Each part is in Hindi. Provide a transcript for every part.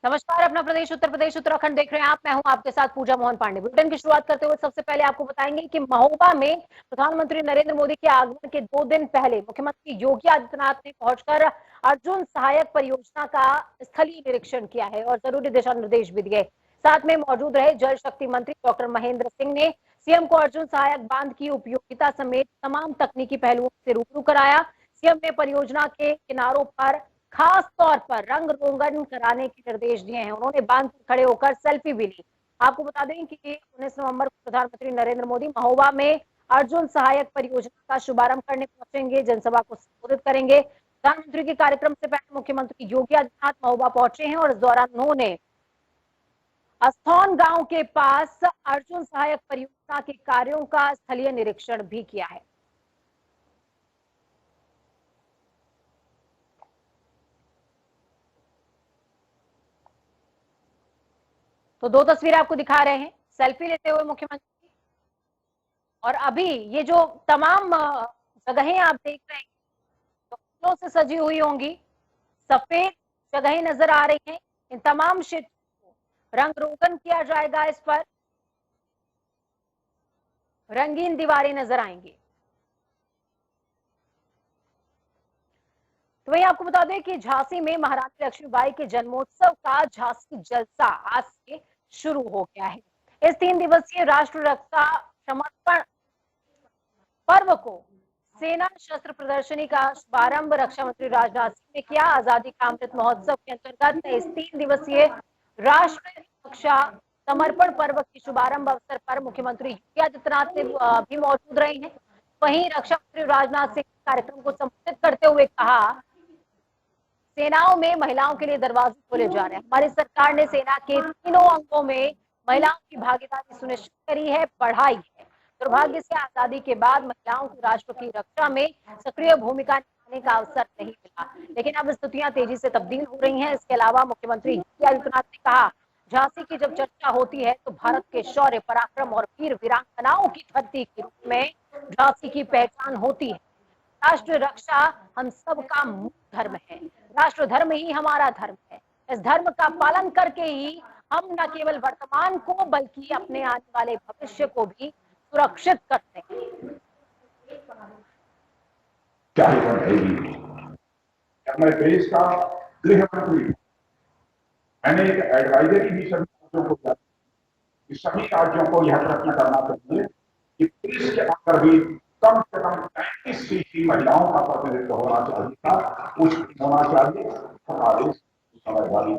नमस्कार। अपना प्रदेश उत्तर प्रदेश उत्तराखंड देख रहे हैं आप। मैं हूं आपके साथ पूजा मोहन पांडे। बुलेटिन की शुरुआत करते हुए सबसे पहले आपको बताएंगे कि महोबा में प्रधानमंत्री नरेंद्र मोदी के आगमन के 2 दिन पहले मुख्यमंत्री योगी आदित्यनाथ ने पहुंचकर अर्जुन सहायक परियोजना का स्थलीय निरीक्षण किया है और जरूरी दिशा निर्देश भी दिए। साथ में मौजूद रहे जल शक्ति मंत्री डॉक्टर महेंद्र सिंह ने सीएम को अर्जुन सहायक बांध की उपयोगिता समेत तमाम तकनीकी पहलुओं से रूबरू कराया। सीएम ने परियोजना के किनारों पर खास तौर पर रंग रोगन कराने के निर्देश दिए हैं। उन्होंने बांध पर खड़े होकर सेल्फी भी ली। आपको बता दें कि 19 नवंबर को प्रधानमंत्री नरेंद्र मोदी महोबा में अर्जुन सहायक परियोजना का शुभारंभ करने पहुंचेंगे, जनसभा को संबोधित करेंगे। प्रधानमंत्री के कार्यक्रम से पहले मुख्यमंत्री योगी आदित्यनाथ महोबा पहुंचे हैं और इस दौरान उन्होंने अस्थौन गांव के पास अर्जुन सहायक परियोजना के कार्यों का स्थलीय निरीक्षण भी किया है। तो 2 तस्वीरें आपको दिखा रहे हैं, सेल्फी लेते हुए मुख्यमंत्री। और अभी ये जो तमाम जगहें आप देख रहे हैं तो फूलों से सजी हुई होंगी, सफेद जगहें नजर आ रही हैं। इन तमाम क्षेत्रों को रंग रोगन किया जाएगा। इस पर रंगीन दीवारें नजर आएंगी। तो वहीं आपको बता दें कि झांसी में महारानी लक्ष्मीबाई के जन्मोत्सव का झांसी जलसा आज से शुरू हो गया है। इस 3 दिवसीय राष्ट्र रक्षा समर्पण पर्व को सेना शस्त्र प्रदर्शनी का शुभारंभ रक्षा मंत्री राजनाथ सिंह ने किया। आजादी का अमृत महोत्सव के अंतर्गत इस 3 दिवसीय राष्ट्र रक्षा समर्पण पर्व के शुभारंभ अवसर पर मुख्यमंत्री योगी आदित्यनाथ ने भी मौजूद रहे हैं। वहीं रक्षा मंत्री राजनाथ सिंह कार्यक्रम को संबोधित करते हुए कहा, सेनाओं में महिलाओं के लिए दरवाजे खोले जा रहे हैं। हमारी सरकार ने सेना के तीनों अंगों में महिलाओं की भागीदारी सुनिश्चित करी है, बढ़ाई है। दुर्भाग्य से आजादी के बाद महिलाओं को राष्ट्र की रक्षा में सक्रिय भूमिका निभाने का अवसर नहीं मिला, लेकिन अब स्थितियां तेजी से तब्दील हो रही हैं। इसके अलावा मुख्यमंत्री योगी आदित्यनाथ ने कहा, झांसी की जब चर्चा होती है तो भारत के शौर्य पराक्रम और वीर वीरांगनाओं की धरती के रूप में झांसी की पहचान होती है। राष्ट्र रक्षा हम सबका मूल धर्म है। राष्ट्र धर्म ही हमारा धर्म है। इस धर्म का पालन करके ही हम न केवल वर्तमान को बल्कि अपने आने वाले भविष्य को भी सुरक्षित करते हैं। अपने देश का गृह मंत्री, मैंने एक एडवाइजरी भी सभी राज्यों को दिया कि सभी राज्यों को यह प्रयत्न करना चाहिए कि पुलिस के अंदर भी कम से कम 35% महिलाओं का प्रतिनिधित्व होना चाहिए, उस होना चाहिए। हमारे समझदारी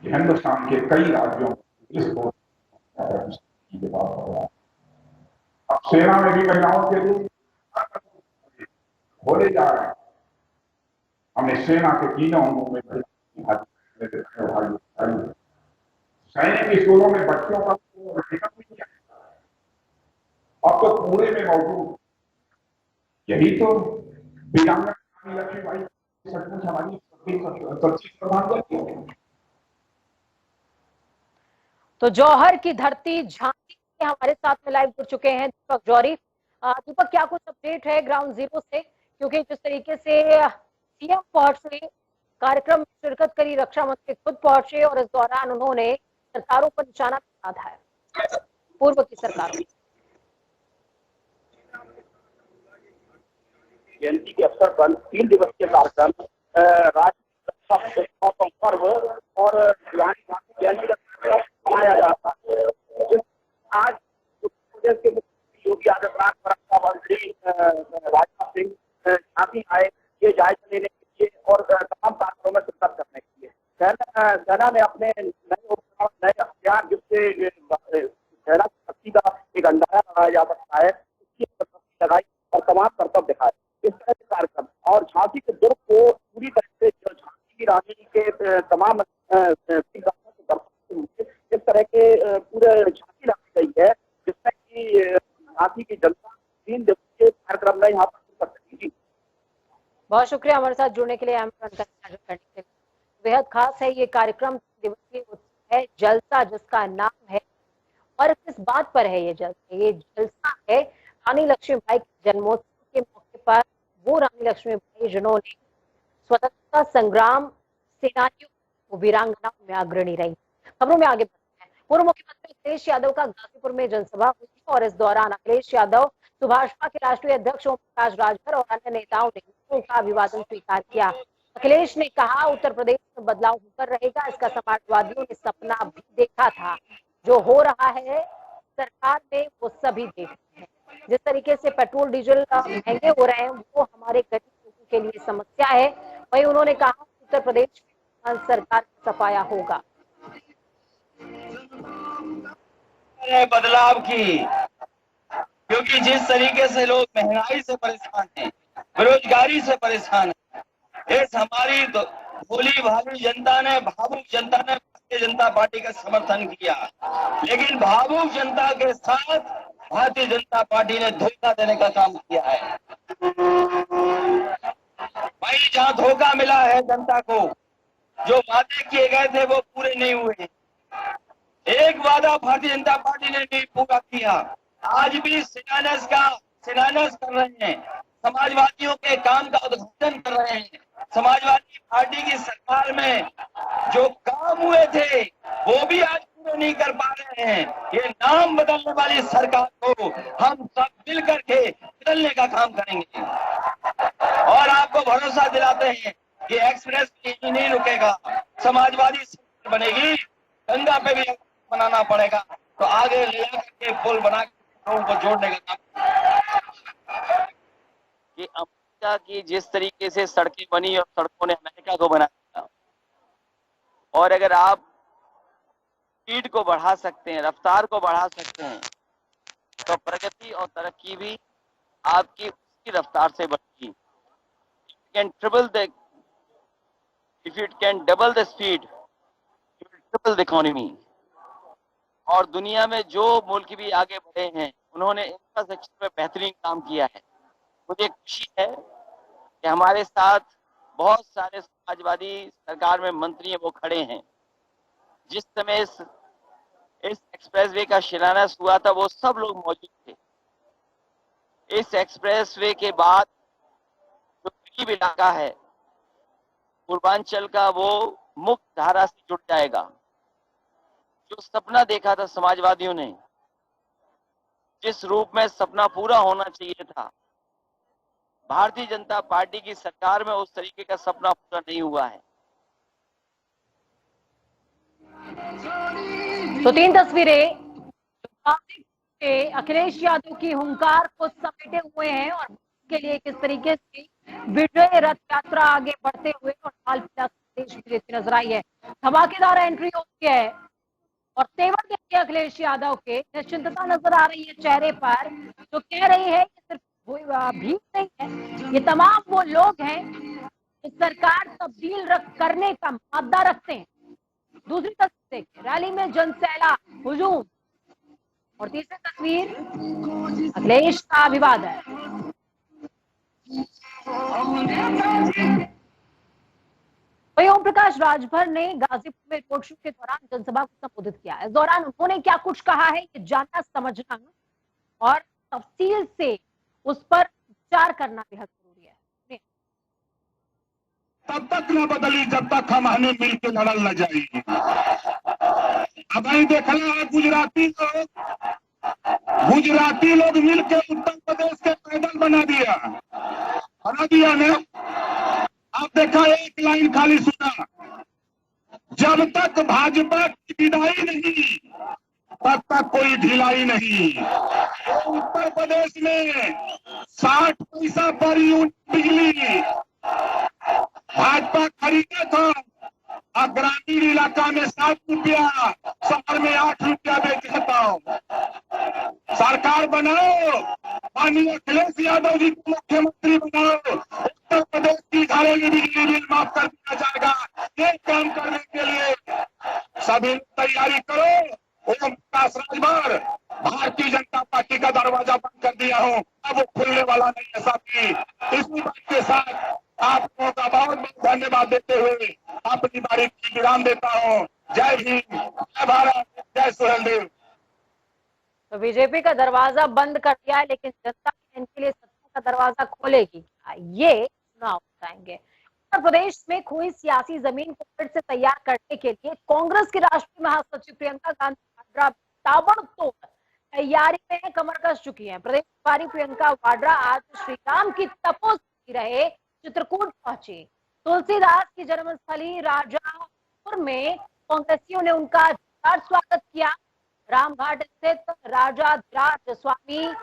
हिंदुस्तान के कई राज्यों पुलिस को अब सेना में भी महिलाओं के लिए खोले जा रहे हैं। हमने सेना के तीनों अंगों में सैनिक स्कूलों में बच्चों का किया, अब तो पूरे में मौजूद। यही तो वीरांगना लक्ष्मीबाई सचमुच हमारी सच्ची श्रद्धांजलि है। तो जौहर की धरती झांसी से हमारे साथ में लाइव जुड़ चुके हैं दीपक जौहरी। दीपक, क्या कुछ अपडेट है ग्राउंड जीरो से? क्योंकि जिस तरीके से सीएम पहुंचे, कार्यक्रम में शिरकत करी, रक्षा मंत्री खुद पहुंचे और इस दौरान उन्होंने सरकारों पर निशाना साधा है, पूर्व की सरकारों। जयंती के अवसर पर 3 दिवसीय कार्यक्रम राष्ट्र रक्षा पर्व और जयंती का मनाया जाता है। आज उत्तर प्रदेश के योगी आदित्यनाथ रक्षा मंत्री राजनाथ सिंह झांसी आए ये जायजा लेने के लिए और तमाम कार्यक्रमों में शिरकत करने के लिए। सेना ने अपने नए हथियार जिससे सेना की शक्ति का एक अंदाजा लगाया जा सकता है, उसकी लगाई और तमाम कर्तव्य दिखाए। इस तरह के कार्यक्रम और झांसी के दुर्ग को पूरी तरह से झांसी की रानी के तमाम इस तरह के पूरे झांसी रखी गई है, जिसमें कि झांसी की जनता 3 दिवसीय कार्यक्रम में यहाँ पर कर सकेगी। बहुत शुक्रिया हमारे साथ जुड़ने के लिए, बेहद खास है ये कार्यक्रम। दिवसीय है जलसा, जिसका नाम है, और किस बात पर है ये जलसा? ये जलसा है रानी लक्ष्मीबाई के जन्मोत्सव के मौके पर। वो रानी लक्ष्मीबाई जिन्होंने स्वतंत्रता संग्राम सेनानियों वो वीरांगनाओं में अग्रणी रही। खबरों में आगे बढ़ते हैं। पूर्व मुख्यमंत्री अखिलेश यादव का गाजीपुर में जनसभा हुई और इस दौरान अखिलेश यादव, सुभाषपा के राष्ट्रीय अध्यक्ष ओम प्रकाश राजभर और अन्य नेताओं ने उनका अभिवादन स्वीकार किया। अखिलेश ने कहा, उत्तर प्रदेश में बदलाव होकर रहेगा, इसका समाजवादियों ने सपना भी देखा था। जो हो रहा है सरकार में वो सभी देख रहे हैं। जिस तरीके से पेट्रोल डीजल महंगे हो रहे हैं वो हमारे गरीब लोगों के लिए समस्या है। वहीं उन्होंने कहा उत्तर प्रदेश में सरकार का सफाया होगा। बदलाव की, क्योंकि जिस तरीके से लोग महंगाई से परेशान हैं, बेरोजगारी से परेशान हैं, इस हमारी भोली भाली जनता ने, भावुक जनता ने भारतीय जनता पार्टी का समर्थन किया। लेकिन भावुक जनता के साथ भारतीय जनता पार्टी ने धोखा देने का काम किया है। भाई, जहां धोखा मिला है जनता को, जो वादे किए गए थे वो पूरे नहीं हुए। एक वादा भारतीय जनता पार्टी ने नहीं पूरा किया। आज भी शिलान्यास कर रहे हैं, समाजवादियों के काम का उद्घाटन कर रहे हैं। समाजवादी पार्टी की सरकार में जो काम हुए थे वो भी आज पूरे नहीं कर पा रहे हैं। ये नाम बदलने वाली सरकार को हम सब मिल करके बदलने का काम करेंगे और आपको भरोसा दिलाते हैं कि एक्सप्रेस यही नहीं रुकेगा। समाजवादी सरकार बनेगी, गंगा पे भी बनाना पड़ेगा, तो आगे ले करके पुल बना के लोगों को जोड़ने का काम। कि अमेरिका की जिस तरीके से सड़कें बनी और सड़कों ने अमेरिका को बना दिया, और अगर आप स्पीड को बढ़ा सकते हैं, रफ्तार को बढ़ा सकते हैं, तो प्रगति और तरक्की भी आपकी उसकी रफ्तार से बढ़ेगी। If it can double the speed, it will triple the economy. और दुनिया में जो मुल्क भी आगे बढ़े हैं, उन्होंने इंफ्रास्ट्रक्चर में बेहतरीन काम किया है। मुझे खुशी है कि हमारे साथ बहुत सारे समाजवादी सरकार में मंत्री हैं, वो खड़े हैं। जिस समय इस एक्सप्रेसवे का शिलान्यास हुआ था, वो सब लोग मौजूद थे। इस एक्सप्रेसवे के बाद जो गरीब इलाका है पूर्वांचल का, वो मुख्य धारा से जुड़ जाएगा। जो सपना देखा था समाजवादियों ने, जिस रूप में सपना पूरा होना चाहिए था, भारतीय जनता पार्टी की सरकार में उस तरीके का सपना पूरा नहीं हुआ है। तो 3 तस्वीरें अखिलेश यादव की हुंकार को समेटे हुए हैं और के लिए किस तरीके से विजय रथ यात्रा आगे बढ़ते हुए और लाल पीला संदेश भी देती नजर आई है। धमाकेदार एंट्री होती है और तेवर देखिए अखिलेश यादव के, निश्चिंतता नजर आ रही है चेहरे पर, जो कह रही है कि सिर्फ भीड़ नहीं है, ये तमाम वो लोग हैं जो सरकार तब्दील करने का मादा रखते हैं। दूसरी तस्वीर देखिए, रैली में जनसैलाब, हुजूम, और तीसरी तस्वीर अखिलेश का अभिवादन। वहीं ओम प्रकाश राजभर ने गाजीपुर में रोड शो के दौरान जनसभा को संबोधित किया। इस दौरान उन्होंने क्या कुछ कहा है, ये जानना, समझना और तफसील से उस पर विचार करना बेहद जरूरी है। तब तक न बदली जब तक हम हमें मिलकर लड़ल न जाएगी। अब ही देखना है, गुजराती लोग मिलकर उत्तर प्रदेश के पैदल बना दिया ना। अब देखा, एक लाइन खाली सुना, जब तक भाजपा की विदाई नहीं तब तक कोई ढिलाई नहीं। उत्तर प्रदेश में 60 पैसा पर यूनिट बिजली भाजपा खरीदा था, और ग्रामीण इलाका में 7 रुपया, शहर में 8 रुपया बेच देता हूं। सरकार बनाओ, माननीय अखिलेश यादव जी को मुख्यमंत्री बनाओ, उत्तर प्रदेश की घरेलू बिजली बिल माफ कर दिया जाएगा। ये काम करने के लिए सभी तैयारी करो। ओम प्रकाश राजभर, भारतीय जनता पार्टी का दरवाजा बंद कर दिया हूं, अब वो खुलने वाला नहीं है साथी। इसी बात के साथ आप लोगों का बहुत बहुत धन्यवाद देते हुए अपनी बारी की विराम देता हूं। जय भीम, जय भारत, जय सुहेलदेव। तो बीजेपी का दरवाजा बंद कर दिया है, लेकिन जनता इनके लिए सत्ता का दरवाजा खोलेगी, ये चुनाव बताएंगे। उत्तर प्रदेश में खोई सियासी जमीन को फिर से तैयार करने के लिए कांग्रेस की राष्ट्रीय महासचिव प्रियंका गांधी वाड्रा ताबड़तोड़ तैयारी में कमर कस चुकी हैं। प्रदेश प्रभारी प्रियंका वाड्रा आज श्रीराम की तपोस्थली रहे चित्रकूट पहुंची। तुलसीदास की जन्मस्थली राजापुर में कांग्रेसियों ने उनका जोरदार स्वागत किया। रामघाट स्थित राजाधिराज स्वामी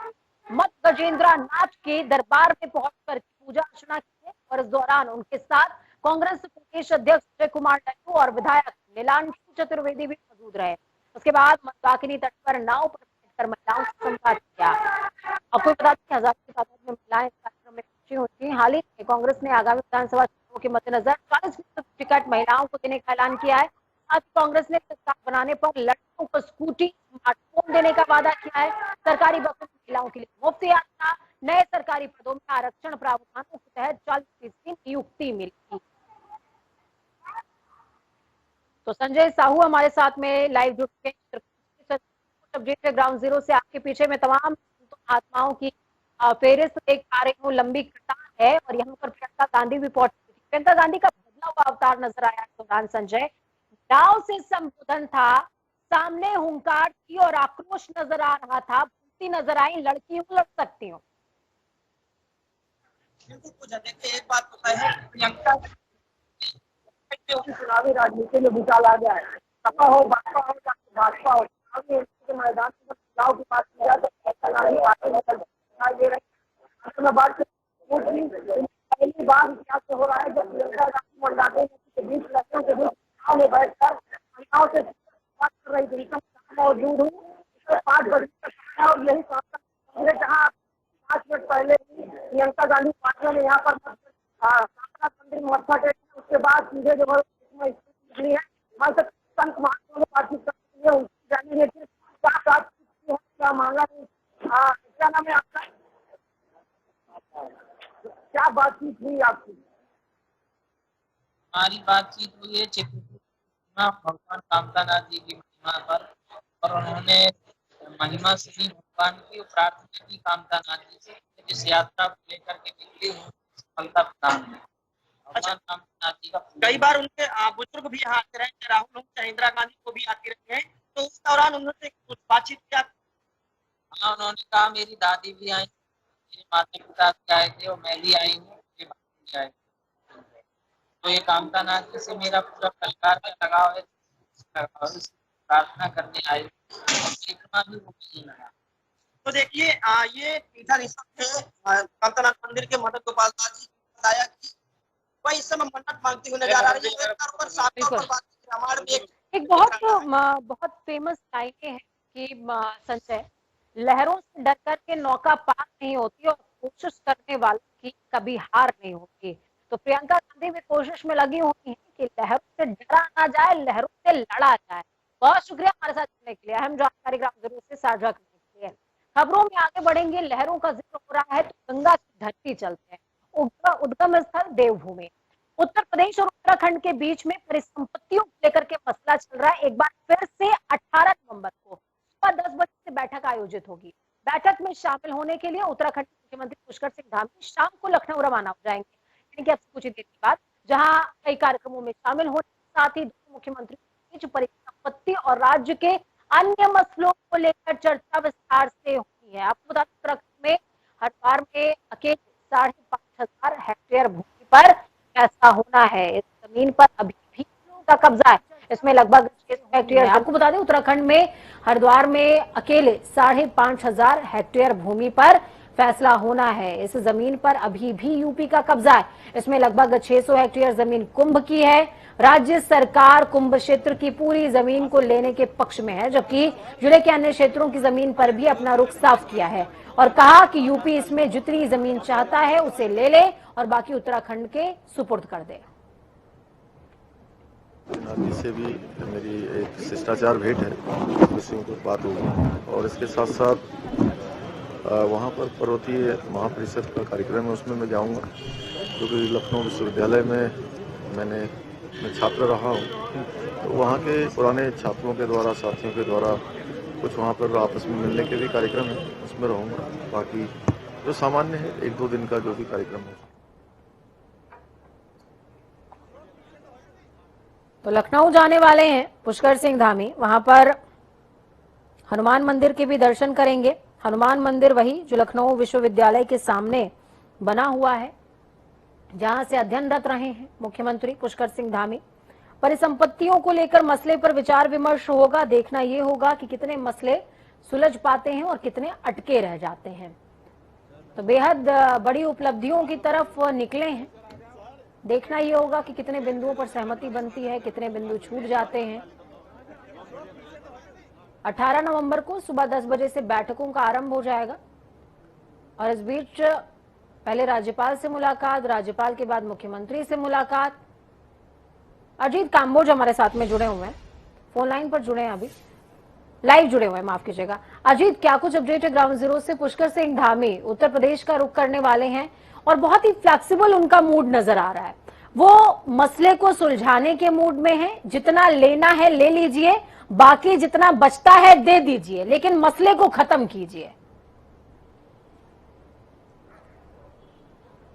मत गजेंद्र नाथ के दरबार में पहुंचकर पूजा अर्चना की और इस दौरान उनके साथ कांग्रेस प्रदेश अध्यक्ष अजय कुमार लल्लू और विधायक नीलांशु चतुर्वेदी भी मौजूद रहे। उसके बाद मंदाकिनी तट पर नाव पर बैठकर महिलाओं से संवाद किया। आपको बता दें हजारों की तादाद में महिलाएं इस कार्यक्रम में पहुंची होती हैं। हाल ही में कांग्रेस ने आगामी विधानसभा चुनाव के मद्देनजर 40% टिकट महिलाओं को देने का ऐलान किया है। आज कांग्रेस ने सरकार बनाने पर लड़कियों को स्कूटी स्मार्टफोन देने का वादा किया है। सरकारी बसों में महिलाओं के लिए मुफ्त यात्रा, नए सरकारी पदों में आरक्षण प्रावधानों के तहत 40% नियुक्ति मिलेगी। तो संजय साहू हमारे साथ में लाइव जुड़ चुके हैं ग्राउंड जीरो से। आपके पीछे में तमाम आत्माओं की फेरिस्त देख पा रही हूँ, लंबी कतार है और यहाँ पर प्रियंका गांधी भी पहुंची। प्रियंका गांधी का बदला हुआ अवतार नजर आया इस दौरान। संजय, नाव से संबोधन था, सामने हुंकार थी और आक्रोश नजर आ रहा था, बोलती नजर आई, लड़की हूं, लड़ सकती हूँ। देखिए एक बात तो है, प्रियंका चुनावी राजनीति में भूचाल आ गया है। सपा हो, बसपा हो, भाजपा हो, के मैदान में चुनाव की बात की जाए तो पहली बार इतिहास में हो रहा है जब प्रियंका गांधी मंडाते के बीच लड़कियों के बीच में बैठकर महिलाओं से बात कर रही थी। मौजूद हूँ 5 बजे तक और यही जहाँ 5 मिनट पहले प्रियंका गांधी पार्टी ने यहाँ पर मंदिर में मत्था टेका, उसके बाद सीधे जो निकली है संत महात्मा ने बातचीत करते हुए उसकी जानी है कि क्या मांगा नहीं, क्या नाम है आपका, क्या बातचीत हुई आपकी? हमारी बातचीत हुई है चित्रकूट भगवान कामतानाथ जी की महिमा पर और उन्होंने महिमा सुनी भगवान की, प्रार्थना की कामतानाथ जी से इस यात्रा को लेकर के निकली सफलता प्रदान की। भगवान कामतानाथ जी का कई बार उनके बुजुर्ग भी यहाँ आते रहे, राहुल हो चाहे इंदिरा गांधी को भी आती रही है, तो उस दौरान उन्होंने कुछ बातचीत किया? हाँ, उन्होंने कहा मेरी दादी भी आई, मेरे माता पिता भी आए थे और मैं भी आई हूँ, तो ये कामतानाथ जी से मेरा पूरा परिवार का लगाव है, प्रार्थना करने आए भी वो लगा। तो देखिए ये मीठा ऋषभ थे कामतानाथ मंदिर के मदन गोपाल दास जी बताया कि वही इस समय मन्नत मांगती हुई नजर आ रही है। एक बहुत फेमस लाइनें हैं कि संजय, लहरों से डर करके नौका पार नहीं होती और कोशिश करने वालों की कभी हार नहीं होती। तो प्रियंका गांधी भी कोशिश में लगी हुई है कि लहरों से डरा ना जाए, लहरों से लड़ा जाए। बहुत शुक्रिया हमारे साथ जुड़ने के लिए, अहम जानकारी ग्राउंड जीरो से साझा करने के लिए। खबरों में आगे बढ़ेंगे। लहरों का जिक्र हो रहा है तो गंगा की धरती चलते हैं। उद्गम स्थल देवभूमि, उत्तर प्रदेश और उत्तराखंड के बीच में परिसंपत्तियों को लेकर के मसला चल रहा है। एक बार फिर से 18 नवंबर को सुबह 10 बजे से बैठक आयोजित होगी। बैठक में शामिल होने के लिए उत्तराखंड के मुख्यमंत्री पुष्कर सिंह धामी शाम को लखनऊ रवाना हो जाएंगे, यानी कि अब से कुछ ही देर के बाद, जहां कई कार्यक्रमों में शामिल होने के साथ ही दोनों मुख्यमंत्रियों के बीच परिसंपत्ति और राज्य के अन्य मसलों को लेकर चर्चा विस्तार से हुई है। आपको बता दें उत्तराखंड में हरिद्वार में अकेले 5,500 हेक्टेयर भूमि पर फैसला होना है। इस जमीन पर अभी भी का कब्जा है, इसमें लगभग 600 हेक्टेयर। आपको बता दें उत्तराखंड में हरिद्वार में अकेले 5,500 हेक्टेयर भूमि पर फैसला होना है। इस जमीन पर अभी भी यूपी का कब्जा है, इसमें लगभग 600 हेक्टेयर जमीन कुंभ की है। राज्य सरकार कुंभ क्षेत्र की पूरी जमीन को लेने के पक्ष में है, जबकि जिले के अन्य क्षेत्रों की जमीन पर भी अपना रुख साफ किया है और कहा कि यूपी इसमें जितनी जमीन चाहता है उसे ले ले और बाकी उत्तराखंड के सुपुर्द कर दे। नानी से भी मेरी एक शिष्टाचार भेंट है, विषयों पर बात होगी और इसके साथ साथ वहाँ पर पर्वतीय महापरिषद का कार्यक्रम है, उसमें मैं जाऊँगा, क्योंकि लखनऊ विश्वविद्यालय में मैं छात्र रहा हूँ, तो वहाँ के पुराने छात्रों के द्वारा, साथियों के द्वारा कुछ वहाँ पर आपस में मिलने के भी कार्यक्रम है, उसमें रहूँगा। बाकी जो सामान्य है 1-2 दिन का जो भी कार्यक्रम है। तो लखनऊ जाने वाले हैं पुष्कर सिंह धामी, वहां पर हनुमान मंदिर के भी दर्शन करेंगे। हनुमान मंदिर वही जो लखनऊ विश्वविद्यालय के सामने बना हुआ है, जहां से अध्ययनरत रहे हैं मुख्यमंत्री पुष्कर सिंह धामी। परिसंपत्तियों को लेकर मसले पर विचार विमर्श होगा। देखना यह होगा कि कितने मसले सुलझ पाते हैं और कितने अटके रह जाते हैं। तो बेहद बड़ी उपलब्धियों की तरफ निकले हैं। देखना यह होगा कि कितने बिंदुओं पर सहमति बनती है, कितने बिंदु छूट जाते हैं। 18 नवंबर को सुबह 10 बजे से बैठकों का आरंभ हो जाएगा और इस बीच पहले राज्यपाल से मुलाकात, राज्यपाल के बाद मुख्यमंत्री से मुलाकात। अजीत काम्बोज हमारे साथ में जुड़े हुए हैं, फोन लाइन पर जुड़े हैं, अभी लाइव जुड़े हुए हैं, माफ कीजिएगा। अजीत, क्या कुछ अपडेट है ग्राउंड जीरो से? पुष्कर सिंह धामी उत्तर प्रदेश का रुख करने वाले हैं और बहुत ही फ्लेक्सिबल उनका मूड नजर आ रहा है। वो मसले को सुलझाने के मूड में है, जितना लेना है ले लीजिए, बाकी जितना बचता है दे दीजिए, लेकिन मसले को खत्म कीजिए।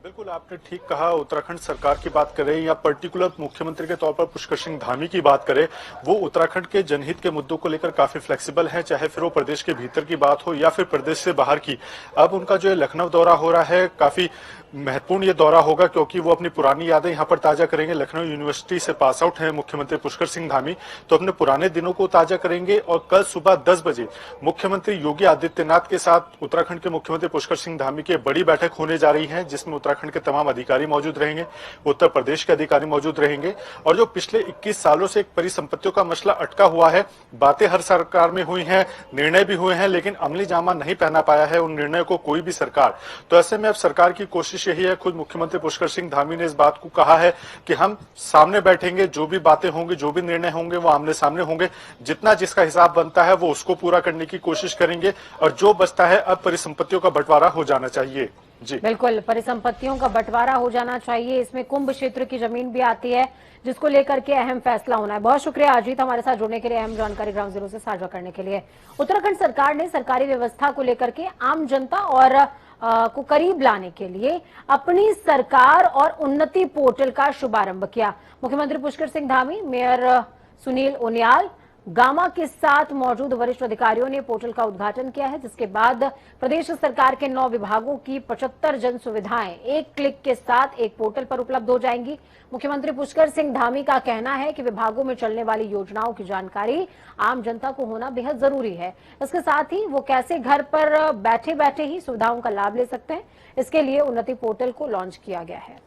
बिल्कुल, आपने ठीक कहा। उत्तराखंड सरकार की बात करें या पर्टिकुलर मुख्यमंत्री के तौर पर पुष्कर सिंह धामी की बात करें, वो उत्तराखंड के जनहित के मुद्दों को लेकर काफी फ्लेक्सिबल है, चाहे फिर वो प्रदेश के भीतर की बात हो या फिर प्रदेश से बाहर की। अब उनका जो लखनऊ दौरा हो रहा है, काफी महत्वपूर्ण ये दौरा होगा क्योंकि वो अपनी पुरानी यादें यहाँ पर ताजा करेंगे। लखनऊ यूनिवर्सिटी से पास आउट हैं मुख्यमंत्री पुष्कर सिंह धामी, तो अपने पुराने दिनों को ताजा करेंगे। और कल सुबह 10 बजे मुख्यमंत्री योगी आदित्यनाथ के साथ उत्तराखंड के मुख्यमंत्री पुष्कर सिंह धामी की बड़ी बैठक होने जा रही है, जिसमें उत्तराखंड के तमाम अधिकारी मौजूद रहेंगे, उत्तर प्रदेश के अधिकारी मौजूद रहेंगे। और जो पिछले 21 सालों से एक परिसंपत्तियों का मसला अटका हुआ है, बातें हर सरकार में हुई हैं, निर्णय भी हुए हैं, लेकिन अमली जामा नहीं पहना पाया है उन निर्णयों को कोई भी सरकार। तो ऐसे में अब सरकार की कोशिश यही है, खुद मुख्यमंत्री पुष्कर सिंह धामी ने इस बात को कहा है कि हम सामने बैठेंगे, जो भी बातें होंगी, जो भी निर्णय होंगे वो आमने सामने होंगे, जितना जिसका हिसाब बनता है वो उसको पूरा करने की कोशिश करेंगे और जो बचता है अब परिसंपत्तियों का बंटवारा हो जाना चाहिए। जी बिल्कुल, परिसंपत्तियों का बंटवारा हो जाना चाहिए। इसमें कुंभ क्षेत्र की जमीन भी आती है, जिसको लेकर के अहम फैसला होना है। बहुत शुक्रिया अजीत हमारे साथ जुड़ने के लिए, अहम जानकारी ग्राउंड जीरो से साझा करने के लिए। उत्तराखंड सरकार ने सरकारी व्यवस्था को लेकर के आम जनता और को करीब लाने के लिए अपनी सरकार और उन्नति पोर्टल का शुभारंभ किया। मुख्यमंत्री पुष्कर सिंह धामी, मेयर सुनील उनियाल, गामा के साथ मौजूद वरिष्ठ अधिकारियों ने पोर्टल का उद्घाटन किया है, जिसके बाद प्रदेश सरकार के 9 विभागों की 75 जन सुविधाएं एक क्लिक के साथ एक पोर्टल पर उपलब्ध हो जाएंगी। मुख्यमंत्री पुष्कर सिंह धामी का कहना है कि विभागों में चलने वाली योजनाओं की जानकारी आम जनता को होना बेहद जरूरी है। इसके साथ ही वो कैसे घर पर बैठे बैठे ही सुविधाओं का लाभ ले सकते हैं, इसके लिए उन्नति पोर्टल को लॉन्च किया गया है।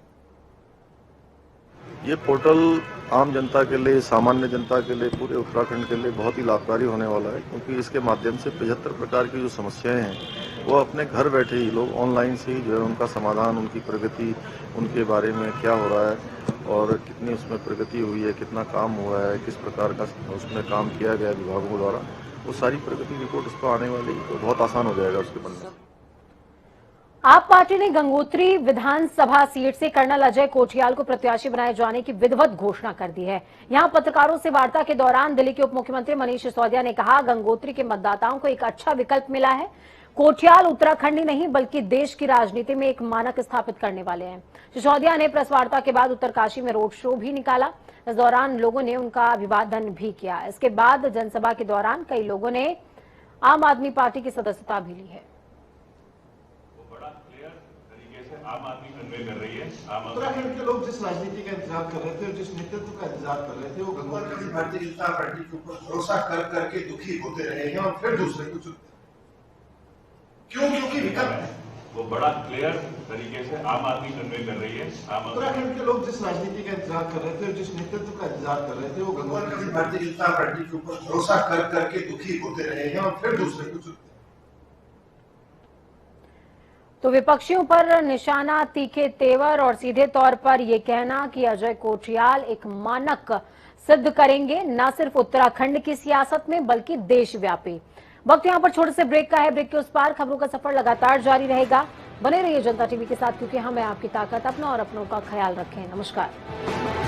ये पोर्टल आम जनता के लिए, सामान्य जनता के लिए, पूरे उत्तराखंड के लिए बहुत ही लाभकारी होने वाला है, क्योंकि इसके माध्यम से 75 प्रकार की जो समस्याएं हैं वो अपने घर बैठे ही लोग ऑनलाइन से ही जो है उनका समाधान, उनकी प्रगति, उनके बारे में क्या हो रहा है और कितनी उसमें प्रगति हुई है, कितना काम हुआ है, किस प्रकार का उसमें काम किया गया विभागों द्वारा, वो सारी प्रगति रिपोर्ट उसको आने वाली, तो बहुत आसान हो जाएगा उसके बनने। आप पार्टी ने गंगोत्री विधानसभा सीट से कर्नल अजय कोठियाल को प्रत्याशी बनाए जाने की विधिवत घोषणा कर दी है। यहां पत्रकारों से वार्ता के दौरान दिल्ली के उप मुख्यमंत्री मनीष सिसोदिया ने कहा, गंगोत्री के मतदाताओं को एक अच्छा विकल्प मिला है। कोठियाल उत्तराखंड ही नहीं बल्कि देश की राजनीति में एक मानक स्थापित करने वाले हैं। सिसोदिया ने प्रेस वार्ता के बाद उत्तरकाशी में रोड शो भी निकाला। इस दौरान लोगों ने उनका अभिवादन भी किया। इसके बाद जनसभा के दौरान कई लोगों ने आम आदमी पार्टी की सदस्यता भी ली है। आम आदमी कन्वे कर रही है। उत्तराखंड के लोग जिस राजनीति का इंतजार कर रहे थे और जिस नेतृत्व का इंतजार कर रहे थे, वो गंगोत्री भारतीय जनता पार्टी के ऊपर भरोसा कर करके दुखी होते रहे हैं और फिर दूसरे को चुनते। क्यों? क्योंकि विकल्प है। वो बड़ा क्लियर तरीके से आम आदमी कन्वे कर रही है। उत्तराखंड के लोग जिस राजनीति का इंतजार कर रहे थे और जिस नेतृत्व का इंतजार कर रहे थे, वो गंगोत्री भारतीय जनता पार्टी के ऊपर भरोसा कर करके दुखी होते रहे हैं और फिर दूसरे को चुनते। तो विपक्षियों पर निशाना, तीखे तेवर और सीधे तौर पर यह कहना कि अजय कोठियाल एक मानक सिद्ध करेंगे, न सिर्फ उत्तराखंड की सियासत में बल्कि देशव्यापी। वक्त यहां पर छोटे से ब्रेक का है। ब्रेक के उस पार खबरों का सफर लगातार जारी रहेगा। बने रहिए जनता टीवी के साथ, क्योंकि हमें आपकी ताकत, अपना और अपनों का ख्याल रखें। नमस्कार।